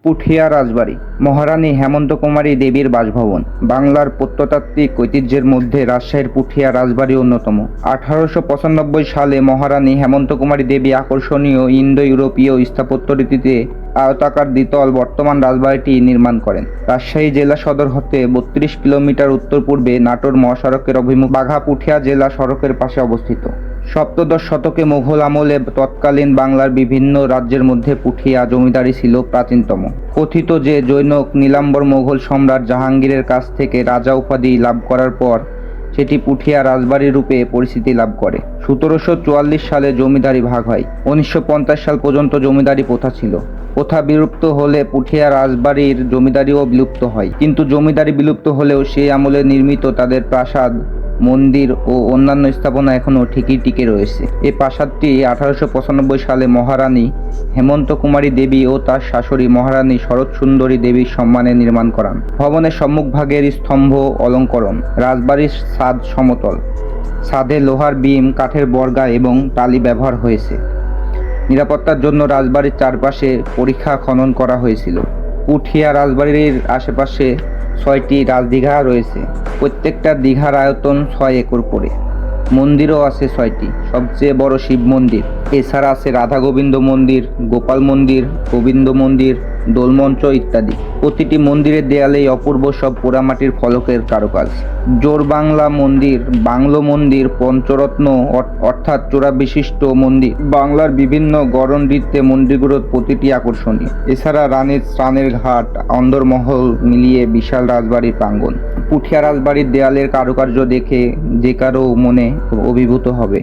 পুঠিয়া রাজবাড়ি মহারানী হেমন্ত কুমারী দেবীর বাসভবন। বাংলার প্রত্নতাত্ত্বিক ঐতিহ্যের মধ্যে রাজশাহীর পুঠিয়া রাজবাড়ি অন্যতম। 1895 সালে মহারানী হেমন্ত কুমারী দেবী আকর্ষণীয় ইন্দো ইউরোপীয় স্থাপত্য রীতিতে আয়তাকার দ্বিতল বর্তমান রাজবাড়িটি নির্মাণ করেন। রাজশাহী জেলা সদর হতে 32 কিলোমিটার উত্তর পূর্বে নাটোর মহাসড়কের অভিমুখ বাঘা পুঠিয়া জেলা সড়কের পাশে অবস্থিত। সপ্তদশ শতকে মুঘল আমলে তৎকালীন বাংলার বিভিন্ন রাজ্যের মধ্যে পুঠিয়া জমিদারি ছিল প্রাচীনতম। কথিত যে জৈনক নীলাম্বর মুঘল সম্রাট জাহাঙ্গীরের কাছ থেকে রাজা উপাধি লাভ করার পর সেটি পুঠিয়া রাজবাড়ি রূপে পরিচিতি লাভ করে। 1744 সালে জমিদারি ভাগ হয়। 1950 সাল পর্যন্ত জমিদারি প্রথা ছিল। প্রথা বিলুপ্ত হলে পুঠিয়া রাজবাড়ির জমিদারিও বিলুপ্ত হয়। কিন্তু জমিদারি বিলুপ্ত হলেও সেই আমলে নির্মিত তাদের প্রাসাদ, মন্দির ও অন্যান্য স্থাপনা এখনও ঠিকই টিকে রয়েছে। এই প্রাসাদটি 1895 সালে মহারানী হেমন্ত কুমারী দেবী ও তার শাশুড়ি মহারানী শরৎ সুন্দরী দেবীর সম্মানে নির্মাণ করান। ভবনের সম্মুখভাগের স্তম্ভ অলঙ্করণ। রাজবাড়ির ছাদ সমতল। ছাদে লোহার বিম, কাঠের বর্গা এবং টালি ব্যবহার হয়েছে। নিরাপত্তার জন্য রাজবাড়ির চারপাশে পরিখা খনন করা হয়েছিল। পুঠিয়া রাজবাড়ির আশেপাশে 6টি রাজদিঘা রয়েছে। প্রত্যেকটা দিঘার আয়তন 6 একর করে। মন্দিরও আছে 6টি। সবচেয়ে বড় শিব মন্দির। এছাড়া আছে রাধা গোবিন্দ মন্দির, গোপাল মন্দির, গোবিন্দ মন্দির, দোলমঞ্চ ইত্যাদি। প্রতিটি মন্দিরের দেয়ালেই অপূর্ব সব পোড়ামাটির ফলকের কারুকাজ। জোরবাংলা মন্দির, বাংলো মন্দির, পঞ্চরত্ন অর্থাৎ চূড়া বিশিষ্ট মন্দির। বাংলার বিভিন্ন গড়ন নৃত্যে মন্দিরগুলোর প্রতিটি আকর্ষণীয়। এছাড়া রানীর স্নানের ঘাট, অন্দরমহল মিলিয়ে বিশাল রাজবাড়ির প্রাঙ্গণ। পুঠিয়া রাজবাড়ির দেয়ালের কারুকার্য দেখে যে কারো মনে অভিভূত হবে।